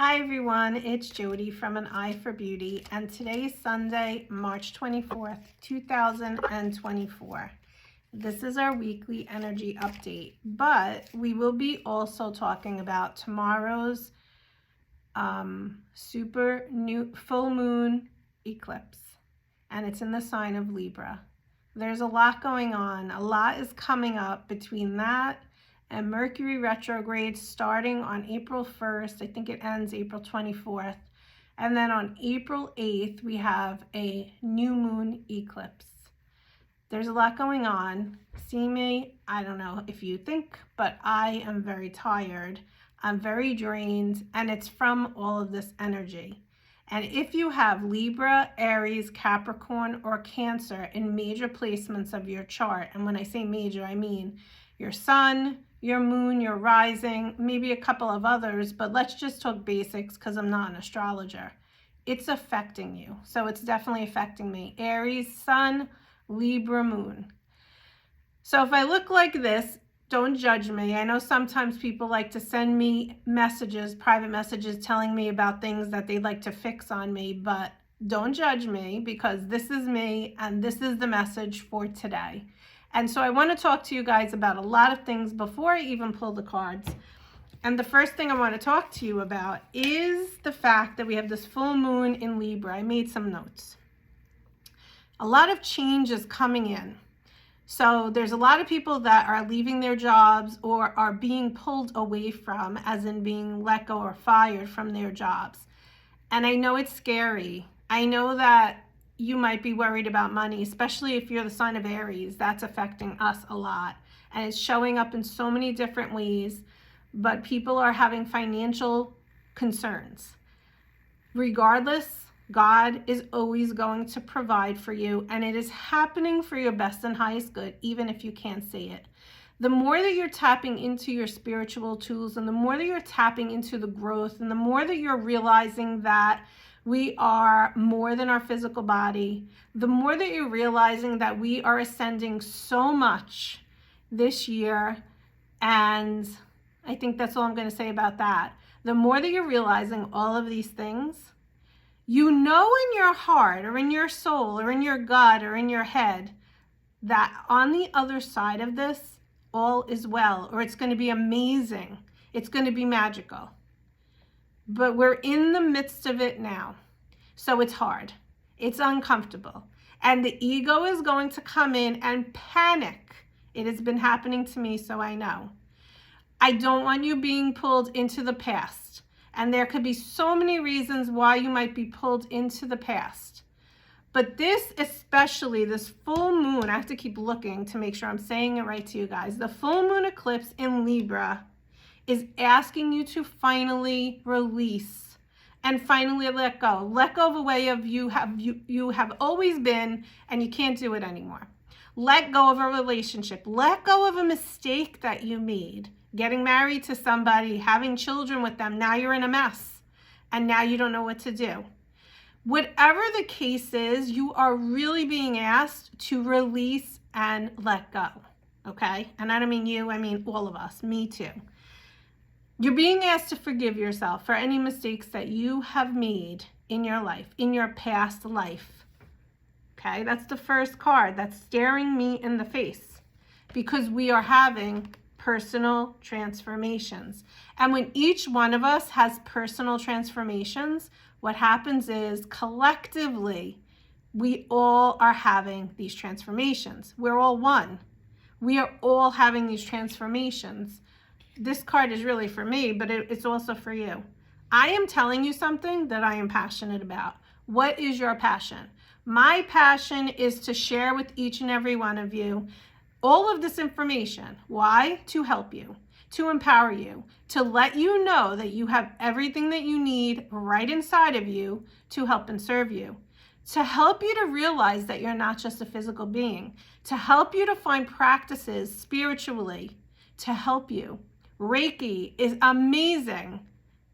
Hi everyone, it's Jody from An Eye for Beauty, and today's Sunday, March 24th, 2024. This is our weekly energy update, but we will be also talking about tomorrow's full moon eclipse, and it's in the sign of Libra. There's a lot going on. A lot is coming up between that and Mercury retrograde starting on April 1st. I think it ends April 24th. And then on April 8th, we have a new moon eclipse. There's a lot going on. See me, I don't know if you think, but I am very tired. I'm very drained, and it's from all of this energy. And if you have Libra, Aries, Capricorn, or Cancer in major placements of your chart, and when I say major, I mean your sun, your moon, your rising, maybe a couple of others, but let's just talk basics because I'm not an astrologer. It's affecting you. So it's definitely affecting me. Aries, sun, Libra, moon. So if I look like this, don't judge me. I know sometimes people like to send me messages, private messages, telling me about things that they'd like to fix on me, but don't judge me because this is me and this is the message for today. And so I want to talk to you guys about a lot of things before I even pull the cards. And the first thing I want to talk to you about is the fact that we have this full moon in Libra. I made some notes. A lot of change is coming in. So there's a lot of people that are leaving their jobs or are being pulled away from, as in being let go or fired from their jobs. And I know it's scary. I know that you might be worried about money, especially if you're the sign of Aries. That's affecting us a lot. And it's showing up in so many different ways, but people are having financial concerns. Regardless, God is always going to provide for you, and it is happening for your best and highest good, even if you can't see it. The more that you're tapping into your spiritual tools, and the more that you're tapping into the growth, and the more that you're realizing that we are more than our physical body, the more that you're realizing that we are ascending so much this year, and I think that's all I'm going to say about that. The more that you're realizing all of these things, you know in your heart or in your soul or in your gut or in your head that on the other side of this, all is well, or it's going to be amazing. It's going to be magical. But we're in the midst of it now. So it's hard. It's uncomfortable. And the ego is going to come in and panic. It has been happening to me, so I know. I don't want you being pulled into the past. And there could be so many reasons why you might be pulled into the past. But this especially, this full moon, I have to keep looking to make sure I'm saying it right to you guys. The full moon eclipse in Libra is asking you to finally release and finally let go. Let go of a way of you have always been, and you can't do it anymore. Let go of a relationship. Let go of a mistake that you made. Getting married to somebody, having children with them, now you're in a mess, and now you don't know what to do. Whatever the case is, you are really being asked to release and let go, okay? And I don't mean you, I mean all of us, me too. You're being asked to forgive yourself for any mistakes that you have made in your life, in your past life, okay? That's the first card that's staring me in the face, because we are having personal transformations. And when each one of us has personal transformations, what happens is collectively, we all are having these transformations. We're all one. We are all having these transformations. This card is really for me, but it's also for you. I am telling you something that I am passionate about. What is your passion? My passion is to share with each and every one of you all of this information. Why? To help you, to empower you, to let you know that you have everything that you need right inside of you to help and serve you, to help you to realize that you're not just a physical being, to help you to find practices spiritually to help you. Reiki is amazing,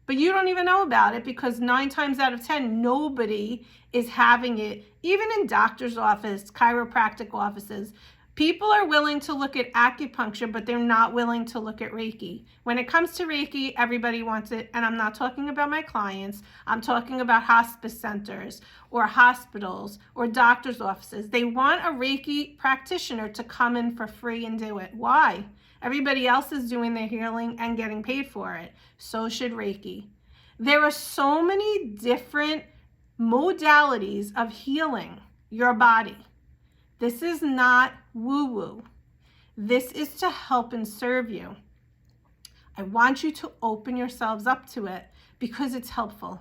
but you don't even know about it because 9 times out of 10, nobody is having it, even in doctor's office, chiropractic offices. People are willing to look at acupuncture, but they're not willing to look at Reiki. When it comes to Reiki, everybody wants it. And I'm not talking about my clients. I'm talking about hospice centers or hospitals or doctor's offices. They want a Reiki practitioner to come in for free and do it. Why? Everybody else is doing their healing and getting paid for it. So should Reiki. There are so many different modalities of healing your body. This is not woo-woo. This is to help and serve you. I want you to open yourselves up to it because it's helpful.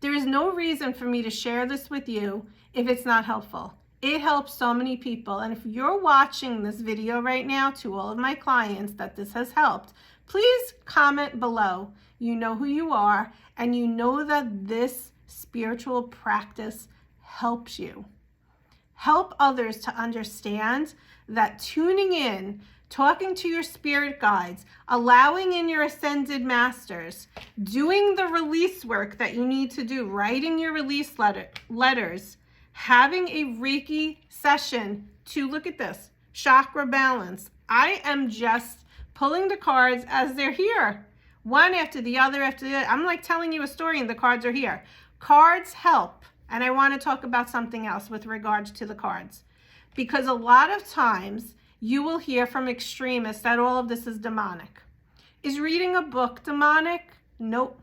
There is no reason for me to share this with you if it's not helpful. It helps so many people. And if you're watching this video right now, to all of my clients that this has helped, please comment below. You know who you are, and you know that this spiritual practice helps you. Help others to understand that tuning in, talking to your spirit guides, allowing in your ascended masters, doing the release work that you need to do, writing your release letters, having a Reiki session to, look at this, chakra balance. I am just pulling the cards as they're here, one after the other after the other. I'm like telling you a story and the cards are here. Cards help. And I want to talk about something else with regards to the cards. Because a lot of times you will hear from extremists that all of this is demonic. Is reading a book demonic? Nope.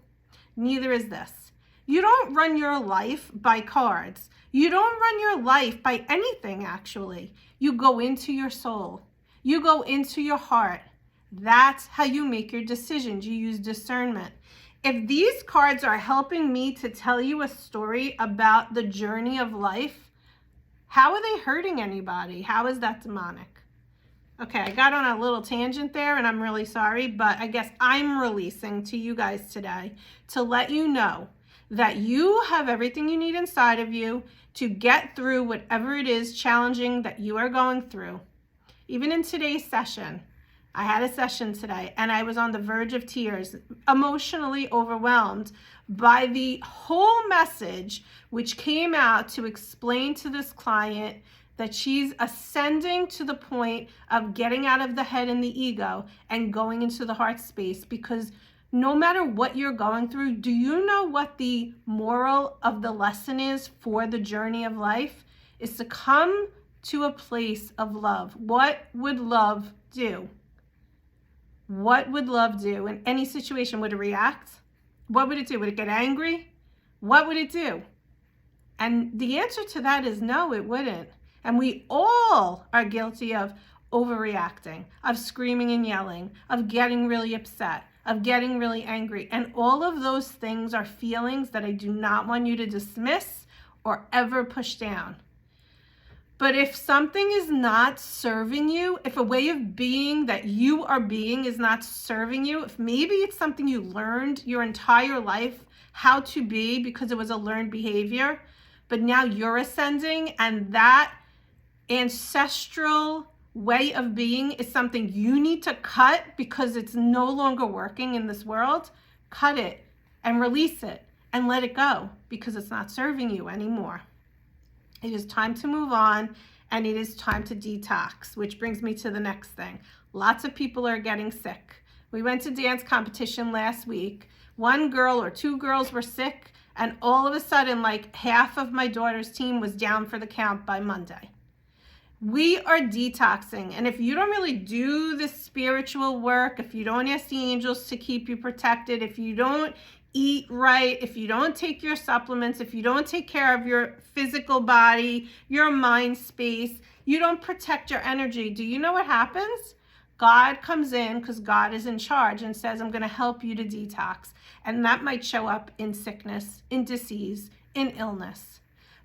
Neither is this. You don't run your life by cards. You don't run your life by anything, actually. You go into your soul. You go into your heart. That's how you make your decisions. You use discernment. If these cards are helping me to tell you a story about the journey of life, how are they hurting anybody? How is that demonic? Okay, I got on a little tangent there and I'm really sorry, but I guess I'm releasing to you guys today to let you know that you have everything you need inside of you to get through whatever it is challenging that you are going through. Even in today's session, I had a session today and I was on the verge of tears, emotionally overwhelmed by the whole message which came out to explain to this client that she's ascending to the point of getting out of the head and the ego and going into the heart space. Because no matter what you're going through, do you know what the moral of the lesson is for the journey of life? Is to come to a place of love. What would love do? What would love do in any situation? Would it react? What would it do? Would it get angry? What would it do? And the answer to that is no, it wouldn't. And we all are guilty of overreacting, of screaming and yelling, of getting really upset, of getting really angry. And all of those things are feelings that I do not want you to dismiss or ever push down. But if something is not serving you, if a way of being that you are being is not serving you, if maybe it's something you learned your entire life how to be because it was a learned behavior, but now you're ascending and that ancestral way of being is something you need to cut because it's no longer working in this world, cut it and release it and let it go because it's not serving you anymore. It is time to move on and it is time to detox, which brings me to the next thing. Lots of people are getting sick. We went to dance competition last week. One girl or two girls were sick and all of a sudden like half of my daughter's team was down for the count by Monday. We are detoxing, and if you don't really do this spiritual work, if you don't ask the angels to keep you protected, if you don't eat right, if you don't take your supplements, if you don't take care of your physical body, your mind space, you don't protect your energy, do you know what happens? God comes in because God is in charge and says, I'm going to help you to detox. And that might show up in sickness, in disease, in illness.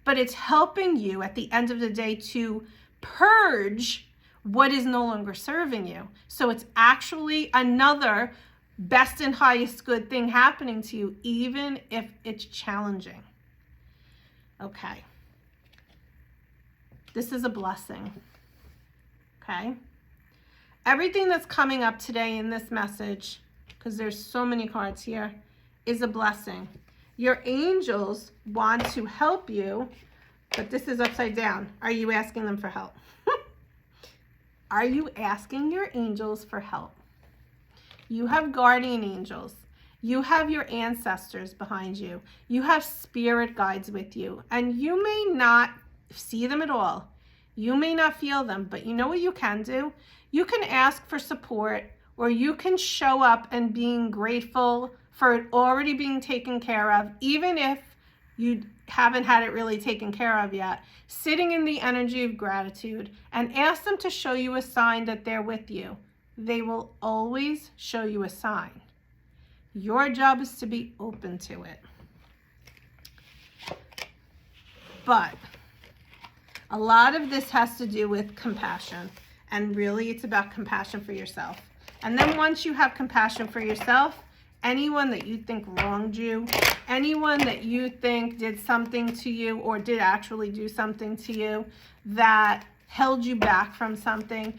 But it's helping you at the end of the day to purge what is no longer serving you. So it's actually another best and highest good thing happening to you, even if it's challenging. Okay. This is a blessing. Okay. Everything that's coming up today in this message, because there's so many cards here, is a blessing. Your angels want to help you, but this is upside down. Are you asking them for help? Are you asking your angels for help? You have guardian angels. You have your ancestors behind you. You have spirit guides with you. And you may not see them at all. You may not feel them, but you know what you can do? You can ask for support, or you can show up and being grateful for it already being taken care of, even if you haven't had it really taken care of yet. Sitting in the energy of gratitude and ask them to show you a sign that they're with you. They will always show you a sign. Your job is to be open to it. But a lot of this has to do with compassion. And really, it's about compassion for yourself. And then once you have compassion for yourself, anyone that you think wronged you, anyone that you think did something to you or did actually do something to you that held you back from something,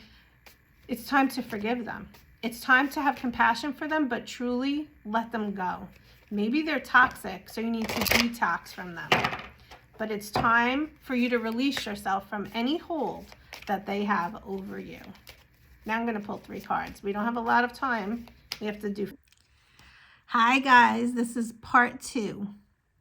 it's time to forgive them. It's time to have compassion for them, but truly let them go. Maybe they're toxic, so you need to detox from them. But it's time for you to release yourself from any hold that they have over you. Now I'm going to pull 3 cards. We don't have a lot of time. We have to do. Hi guys, this is part 2.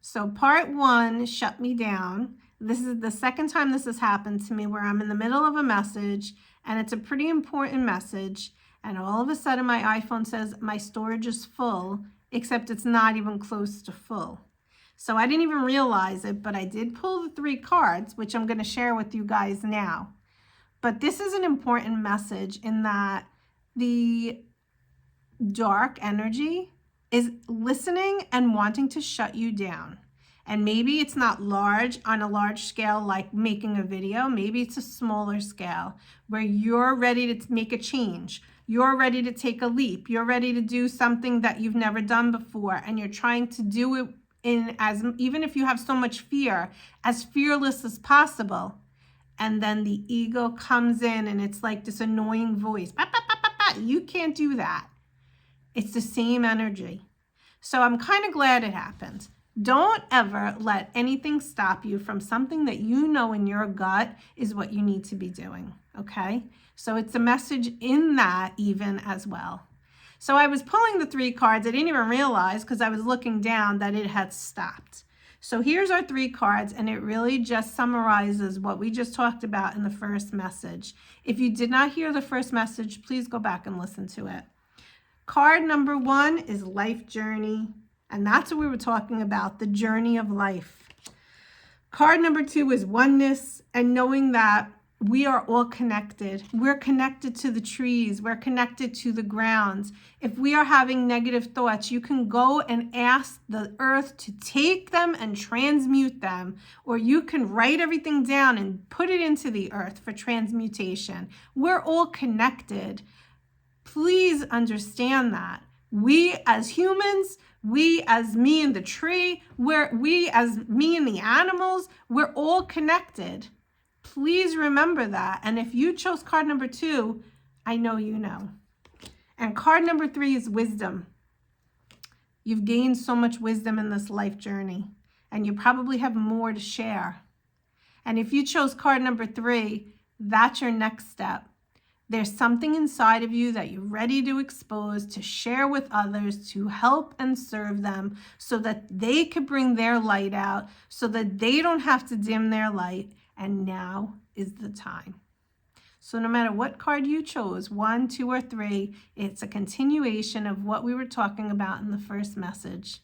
So part 1 shut me down. This is the second time this has happened to me, where I'm in the middle of a message and it's a pretty important message, and all of a sudden my iPhone says my storage is full, except it's not even close to full. So I didn't even realize it, but I did pull the 3 cards, which I'm going to share with you guys now. But this is an important message in that the dark energy is listening and wanting to shut you down. And maybe it's not large on a large scale like making a video. Maybe it's a smaller scale where you're ready to make a change. You're ready to take a leap. You're ready to do something that you've never done before, and you're trying to do it even if you have so much fear, as fearless as possible. And then the ego comes in and it's like this annoying voice. Bah, bah, bah, bah, bah. You can't do that. It's the same energy. So I'm kind of glad it happened. Don't ever let anything stop you from something that you know in your gut is what you need to be doing, okay? So it's a message in that even as well. So I was pulling the 3 cards. I didn't even realize, because I was looking down, that it had stopped. So here's our 3 cards, and it really just summarizes what we just talked about in the first message. If you did not hear the first message, please go back and listen to it. Card number 1 is life journey, and that's what we were talking about, the journey of life. Card number 2 is oneness, and knowing that we are all connected. We're connected to the trees. We're connected to the grounds. If we are having negative thoughts, you can go and ask the earth to take them and transmute them, or you can write everything down and put it into the earth for transmutation. We're all connected. Please understand that. We as humans, we as me and the tree, we as me and the animals, we're all connected. Please remember that. And if you chose card number 2, I know you know. And card number 3 is wisdom. You've gained so much wisdom in this life journey, and you probably have more to share. And if you chose card number 3, that's your next step. There's something inside of you that you're ready to expose, to share with others, to help and serve them so that they could bring their light out, so that they don't have to dim their light. And now is the time. So no matter what card you chose, 1, 2, or 3, it's a continuation of what we were talking about in the first message.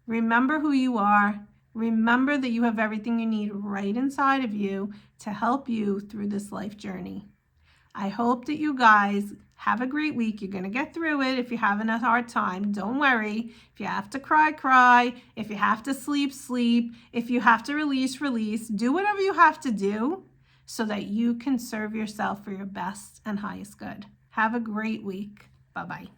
Remember who you are. Remember that you have everything you need right inside of you to help you through this life journey. I hope that you guys have a great week. You're going to get through it. If you're having a hard time, don't worry. If you have to cry, cry. If you have to sleep, sleep. If you have to release, release. Do whatever you have to do so that you can serve yourself for your best and highest good. Have a great week. Bye-bye.